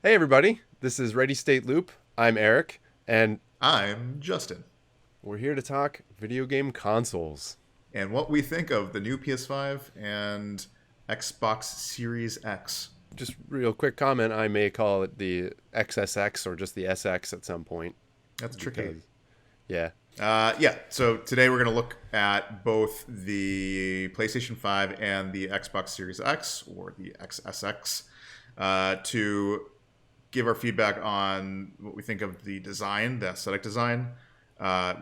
Hey everybody, this is Ready State Loop. I'm Eric, and I'm Justin, we're here to talk video game consoles. and what we think of the new PS5 and Xbox Series X. Just real quick comment, I may call it the XSX or just the SX at some point That's tricky. because yeah. Yeah, so today we're going to look at both the PlayStation 5 and the Xbox Series X, or the XSX, to give our feedback on what we think of the design, the aesthetic design,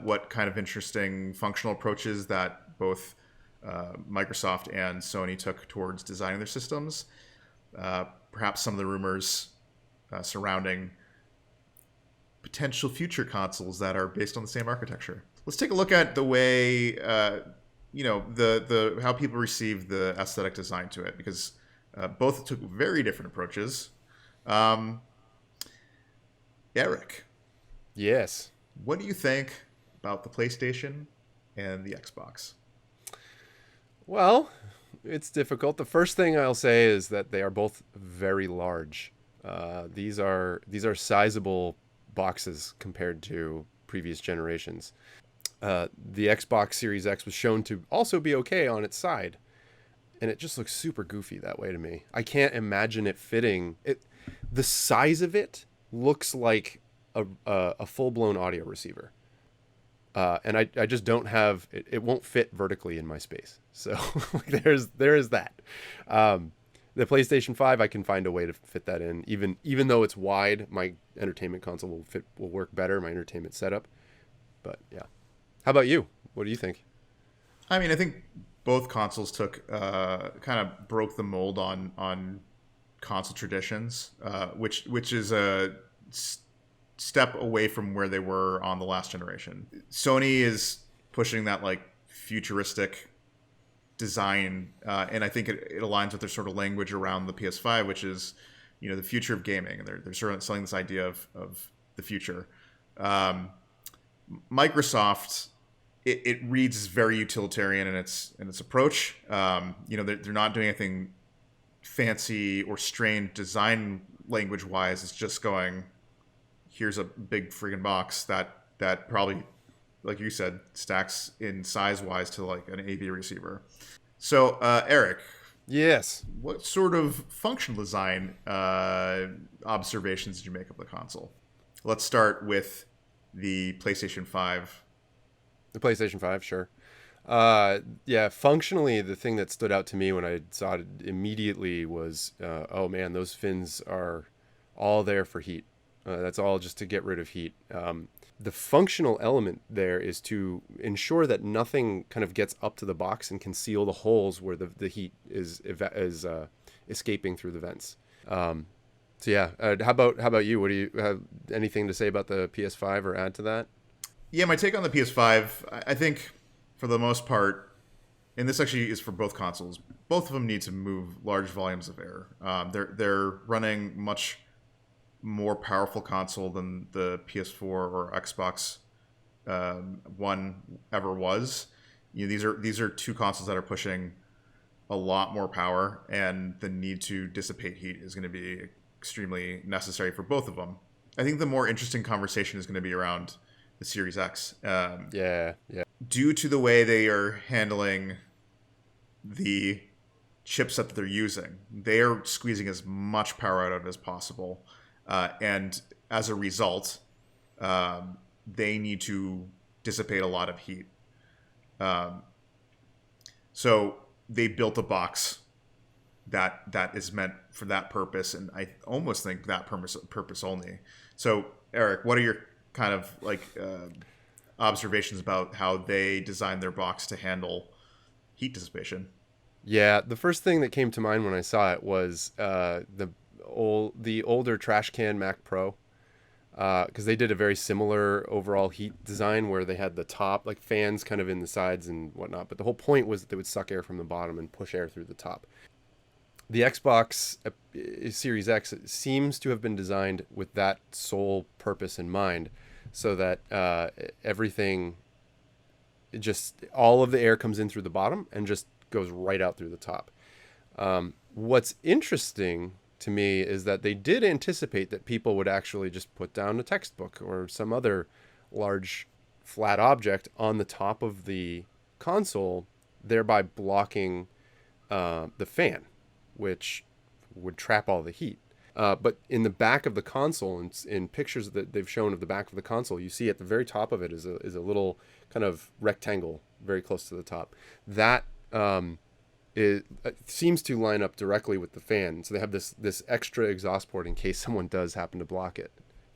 what kind of interesting functional approaches that both Microsoft and Sony took towards designing their systems, perhaps some of the rumors surrounding potential future consoles that are based on the same architecture. Let's take a look at the way the how people receive the aesthetic design to it, because both took very different approaches. Um, Eric, Yes. what do you think about the PlayStation and the Xbox? Well, it's difficult. The first thing I'll say is that they are both very large. These are sizable boxes compared to previous generations. The Xbox Series X was shown to also be okay on its side, and it just looks super goofy that way to me. I can't imagine it fitting. The size of it looks like a full blown audio receiver, and I just don't have it. It won't fit vertically in my space. So there is that. The PlayStation 5, I can find a way to fit that in, even though it's wide. My entertainment console will work better. My entertainment setup, but yeah. How about you? What do you think? I mean, I think both consoles took kind of broke the mold on console traditions, which is a step away from where they were on the last generation. Sony is pushing that like futuristic design, and I think it aligns with their sort of language around the PS5, which is the future of gaming, and they're sort of selling this idea of the future. Um, Microsoft, it reads very utilitarian in its approach. They're not doing anything fancy or strained design language wise. It's just going, here's a big friggin' box that probably, like you said, stacks in size wise to like an AV receiver. So, Eric, Yes. what sort of functional design observations did you make of the console? Let's start with the PlayStation 5. The PlayStation 5, sure. Yeah, functionally, the thing that stood out to me when I saw it immediately was, oh man, those fins are all there for heat. That's all just to get rid of heat. The functional element there is to ensure that nothing kind of gets up to the box and can seal the holes where the heat is escaping through the vents. So yeah, how about you? What do you have anything to say about the PS5 or add to that? Yeah, my take on the PS5, I think for the most part, and this actually is for both consoles, both of them need to move large volumes of air. They're running much more powerful console than the PS4 or Xbox One ever was. These are two consoles that are pushing a lot more power, and the need to dissipate heat is going to be extremely necessary for both of them. I think the more interesting conversation is going to be around the Series X, Yeah, yeah. due to the way they are handling the chipset that they're using. They are squeezing as much power out of it as possible, and as a result, they need to dissipate a lot of heat. Um, so they built a box that is meant for that purpose, and I almost think that purpose only. So, Eric, what are your kind of like observations about how they designed their box to handle heat dissipation? Yeah, the first thing that came to mind when I saw it was the older trash can Mac Pro, because they did a very similar overall heat design where they had the top like fans kind of in the sides and whatnot, but the whole point was that they would suck air from the bottom and push air through the top. The Xbox Series X seems to have been designed with that sole purpose in mind, so that everything just all of the air comes in through the bottom and just goes right out through the top. What's interesting to me is that they did anticipate that people would actually just put down a textbook or some other large flat object on the top of the console, thereby blocking the fan, which would trap all the heat. But in the back of the console, in pictures that they've shown of the back of the console, you see at the very top of it is a little kind of rectangle very close to the top. That it seems to line up directly with the fan. So they have this extra exhaust port in case someone does happen to block it.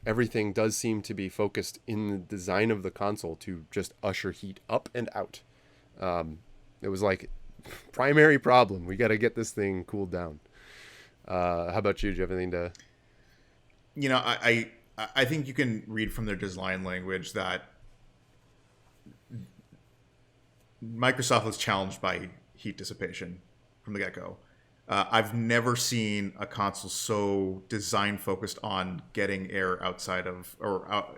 Everything does seem to be focused in the design of the console to just usher heat up and out. It was like primary problem. We got to get this thing cooled down. How about you? Do you have anything to? I think you can read from their design language that Microsoft was challenged by heat dissipation from the get-go. I've never seen a console so design focused on getting air outside of or out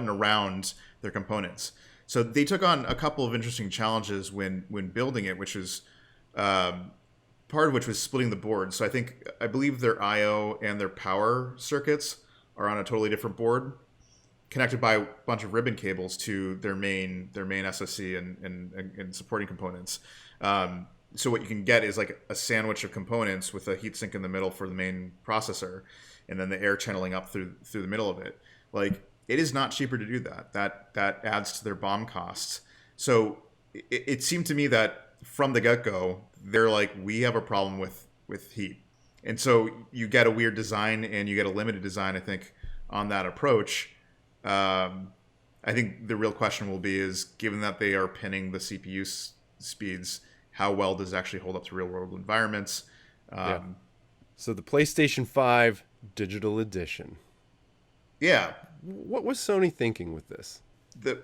and around their components. So they took on a couple of interesting challenges when building it, which is part of which was splitting the board. So I believe their I/O and their power circuits are on a totally different board, connected by a bunch of ribbon cables to their main SoC and supporting components. So what you can get is like a sandwich of components with a heatsink in the middle for the main processor, and then the air channeling up through the middle of it. Like, it is not cheaper to do that. That adds to their BOM costs. So it seemed to me that from the get-go, they're like, we have a problem with heat. And so you get a weird design and you get a limited design, I think, on that approach. I think the real question will be is, given that they are pinning the CPU speeds, how well does it actually hold up to real-world environments? Yeah. So the PlayStation 5 Digital Edition. Yeah. What was Sony thinking with this? The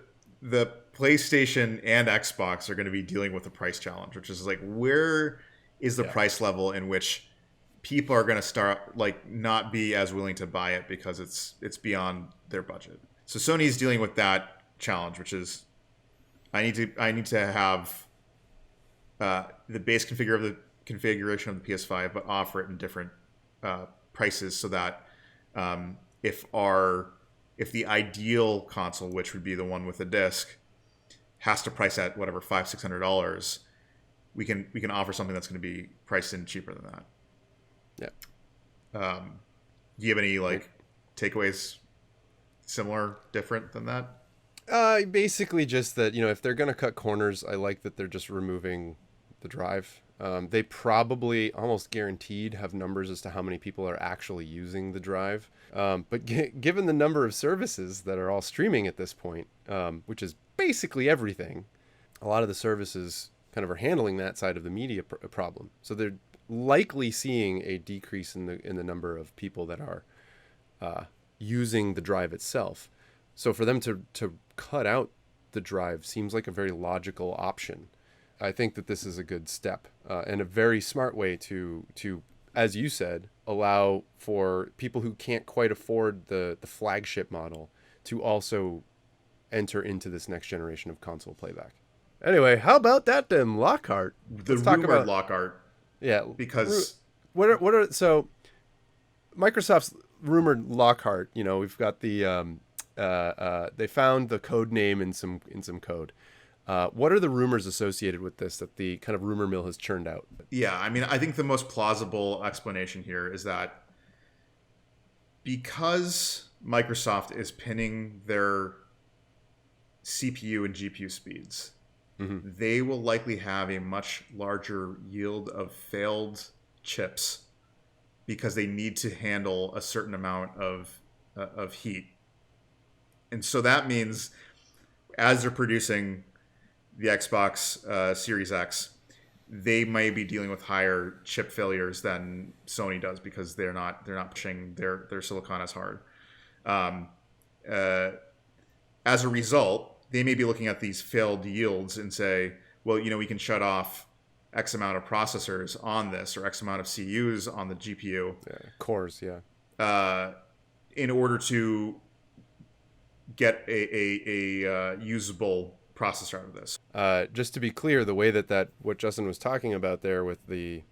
PlayStation and Xbox are going to be dealing with a price challenge, which is like, where is the price level in which people are going to start like not be as willing to buy it because it's beyond their budget. So Sony's dealing with that challenge, which is I need to have the base configuration of the PS5, but offer it in different prices so that if the ideal console, which would be the one with a disc, has to price at whatever $500-$600, we can offer something that's going to be priced in cheaper than that. Yeah. Do you have any takeaways similar, different than that? Basically just that, if they're going to cut corners, I like that they're just removing the drive. They probably almost guaranteed have numbers as to how many people are actually using the drive. But given the number of services that are all streaming at this point, which is basically everything, a lot of the services kind of are handling that side of the media problem. So they're likely seeing a decrease in the number of people that are using the drive itself. So for them to cut out the drive seems like a very logical option. I think that this is a good step and a very smart way to, as you said, allow for people who can't quite afford the flagship model to also enter into this next generation of console playback. Anyway, how about that then, Lockhart? Let's talk about Lockhart. Yeah, because what are so Microsoft's rumored Lockhart? We've got the they found the code name in some code. What are the rumors associated with this that the kind of rumor mill has churned out? Yeah, I mean, I think the most plausible explanation here is that because Microsoft is pinning their CPU and GPU speeds, they will likely have a much larger yield of failed chips because they need to handle a certain amount of heat. And so that means as they're producing the Xbox Series X, they may be dealing with higher chip failures than Sony does because they're not pushing their silicon as hard. As a result, they may be looking at these failed yields and say, well, we can shut off X amount of processors on this or X amount of CUs on the GPU. Yeah, cores, yeah. In order to get a usable processor out of this. Just to be clear, the way that what Justin was talking about there with the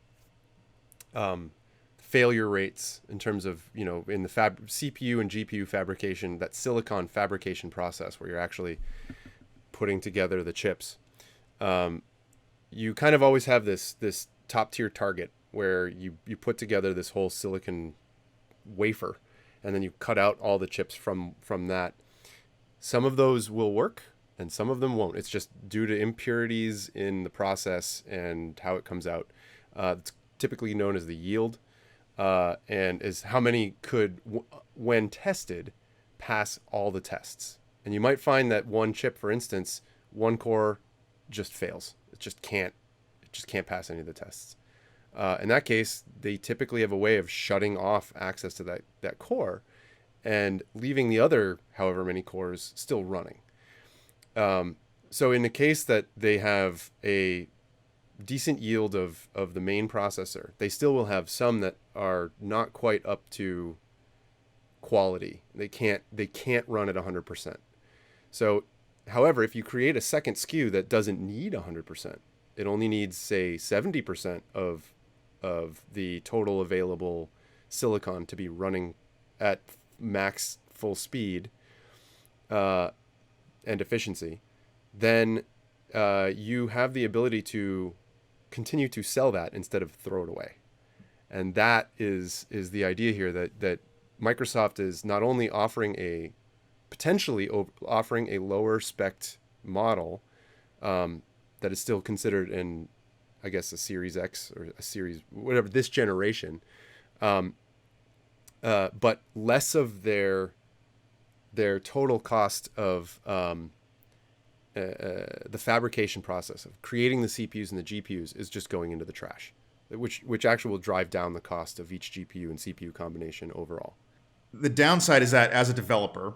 failure rates in terms of, in the CPU and GPU fabrication, that silicon fabrication process where you're actually putting together the chips. You kind of always have this top tier target where you put together this whole silicon wafer, and then you cut out all the chips from that. Some of those will work and some of them won't. It's just due to impurities in the process and how it comes out. It's typically known as the yield, and is how many could, when tested, pass all the tests. And you might find that one chip, for instance, one core just fails. It just can't pass any of the tests. In that case, they typically have a way of shutting off access to that core and leaving the other however many cores still running. So in the case that they have a decent yield of the main processor, they still will have some that are not quite up to quality. They can't run at 100%. So, however, if you create a second SKU that doesn't need 100%, it only needs, say, 70% of the total available silicon to be running at max full speed and efficiency, then you have the ability to continue to sell that instead of throw it away. And that is the idea here, that Microsoft is not only potentially offering a lower spec model that is still considered in, I guess, a Series X or a Series, whatever, this generation, but less of their total cost of the fabrication process of creating the CPUs and the GPUs is just going into the trash, which actually will drive down the cost of each GPU and CPU combination overall. The downside is that as a developer,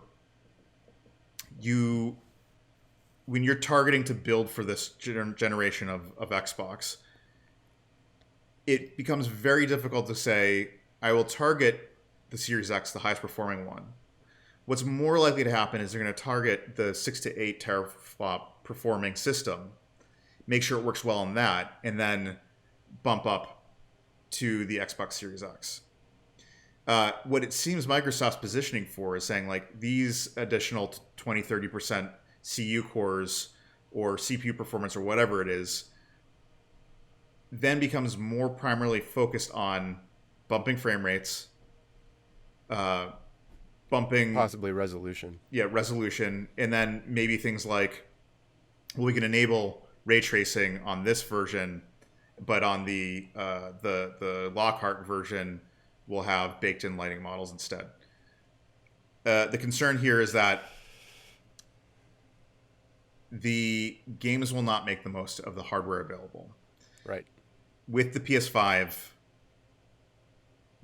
when you're targeting to build for this generation of Xbox, it becomes very difficult to say, I will target the Series X, the highest performing one. What's more likely to happen is they're going to target the 6 to 8 teraflop performing system, make sure it works well on that, and then bump up to the Xbox Series X. What it seems Microsoft's positioning for is saying, like, these additional 20, 30% CU cores or CPU performance or whatever it is then becomes more primarily focused on bumping frame rates, bumping possibly resolution. Yeah, resolution, and then maybe things like, well, we can enable ray tracing on this version, but on the Lockhart version, we'll have baked-in lighting models instead. The concern here is that the games will not make the most of the hardware available. Right. With the PS5,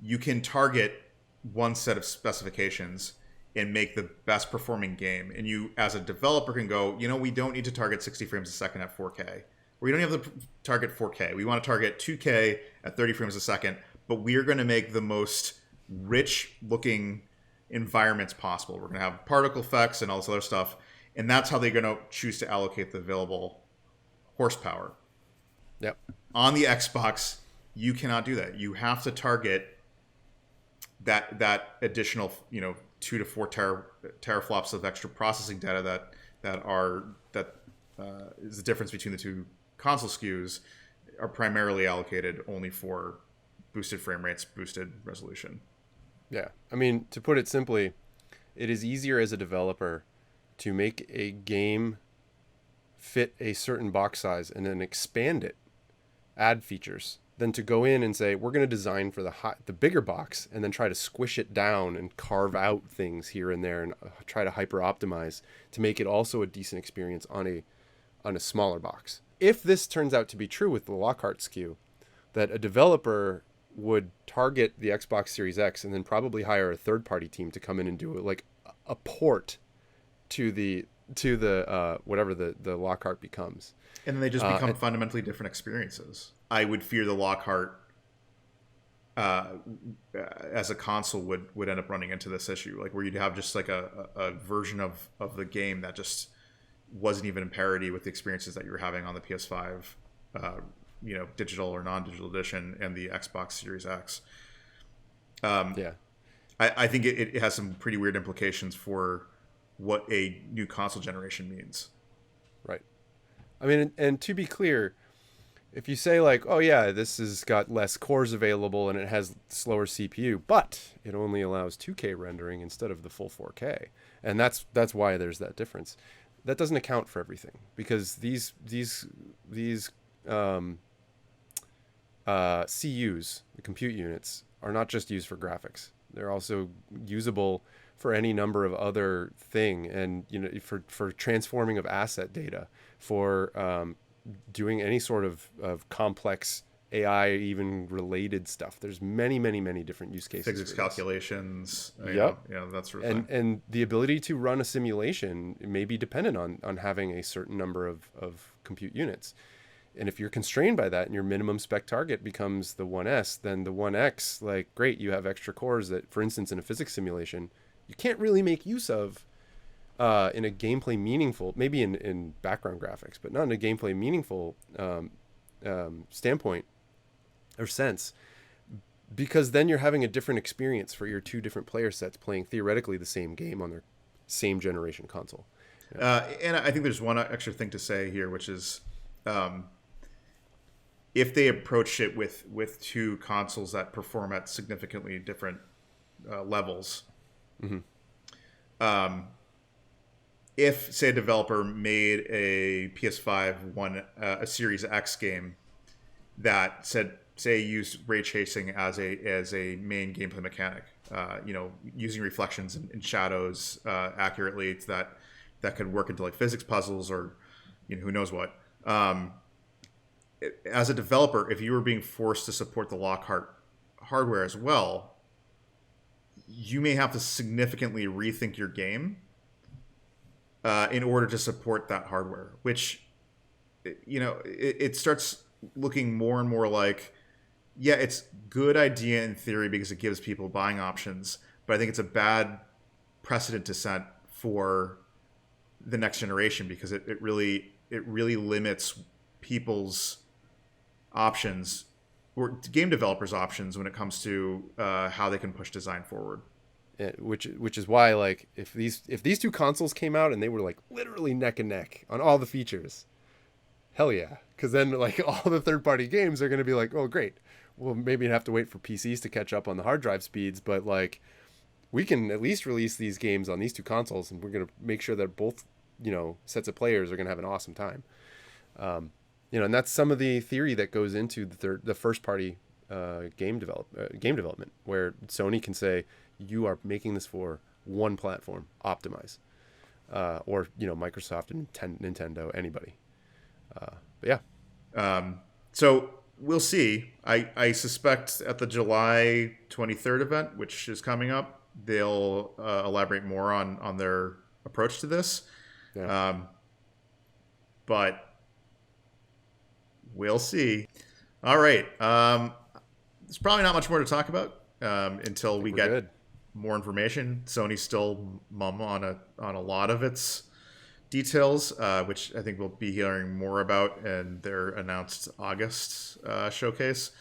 you can target one set of specifications and make the best performing game. And you, as a developer, can go, we don't need to target 60 frames a second at 4K. Or we don't have to target 4K. We want to target 2K at 30 frames a second, but we're going to make the most rich looking environments possible. We're going to have particle effects and all this other stuff. And that's how they're going to choose to allocate the available horsepower. Yep. On the Xbox, you cannot do that. You have to target that additional, 2 to 4 teraflops of extra processing data that is the difference between the two console SKUs, are primarily allocated only for boosted frame rates, boosted resolution. Yeah. I mean, to put it simply, it is easier as a developer to make a game fit a certain box size and then expand it, add features, than to go in and say, we're going to design for the bigger box and then try to squish it down and carve out things here and there and try to hyper optimize to make it also a decent experience on a smaller box. If this turns out to be true with the Lockhart SKU, that a developer would target the Xbox Series X and then probably hire a third-party team to come in and do like a port to the whatever the Lockhart becomes. And then they just become fundamentally different experiences. I would fear the Lockhart as a console would end up running into this issue, like where you'd have just like a version of the game that just wasn't even in parity with the experiences that you were having on the PS5, digital or non-digital edition, and the Xbox Series X. Yeah. I think it has some pretty weird implications for what a new console generation means. Right. I mean, and to be clear, if you say like, oh yeah, this has got less cores available and it has slower CPU, but it only allows 2K rendering instead of the full 4K, and that's why there's that difference. That doesn't account for everything because these um, CUs, the compute units, are not just used for graphics. They're also usable for any number of other thing, and for transforming of asset data, for doing any sort of complex AI, even related stuff. There's many different use cases. Physics calculations, Yep. that sort of thing. And the ability to run a simulation may be dependent on having a certain number of compute units. And if you're constrained by that and your minimum spec target becomes the 1S, then the 1X, like, great, you have extra cores that, for instance, in a physics simulation, you can't really make use of in a gameplay meaningful, maybe in background graphics, but not in a gameplay meaningful standpoint or sense, because then you're having a different experience for your two different player sets playing theoretically the same game on their same generation console. And I think there's one extra thing to say here, which is if they approach it with two consoles that perform at significantly different levels, if say a developer made a PS5 a Series X game that say used ray tracing as a main gameplay mechanic, using reflections and shadows accurately that could work into like physics puzzles or who knows what. As a developer, if you were being forced to support the Lockhart hardware as well, you may have to significantly rethink your game in order to support that hardware, which, it starts looking more and more like, yeah, it's good idea in theory because it gives people buying options, but I think it's a bad precedent to set for the next generation because it really limits people's options or game developers' options when it comes to how they can push design forward. Which is why, like, if these two consoles came out and they were like literally neck and neck on all the features, hell yeah, because then like all the third-party games are going to be like, oh great, well maybe have to wait for PCs to catch up on the hard drive speeds, but like we can at least release these games on these two consoles and we're going to make sure that both sets of players are going to have an awesome time. And that's some of the theory that goes into the first party game development, where Sony can say, you are making this for one platform, optimize, or Microsoft and Nintendo, anybody. But yeah. So we'll see. I suspect at the July 23rd event, which is coming up, they'll elaborate more on their approach to this. Yeah. But we'll see. All right. There's probably not much more to talk about until we get good. more information. Sony's still mum on a lot of its details, which I think we'll be hearing more about in their announced August showcase.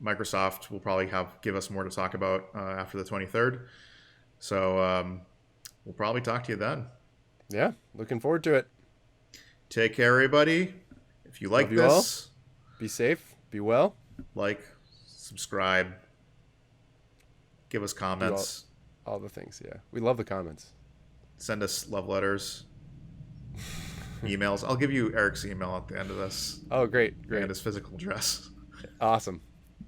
Microsoft will probably give us more to talk about after the 23rd. So we'll probably talk to you then. Yeah, looking forward to it. Take care, everybody. If you like Love you this, all. Be safe. Be well. like, subscribe, give us comments. All the things, yeah. We love the comments. Send us love letters, emails. I'll give you Eric's email at the end of this. Oh, great. And his physical address. Awesome.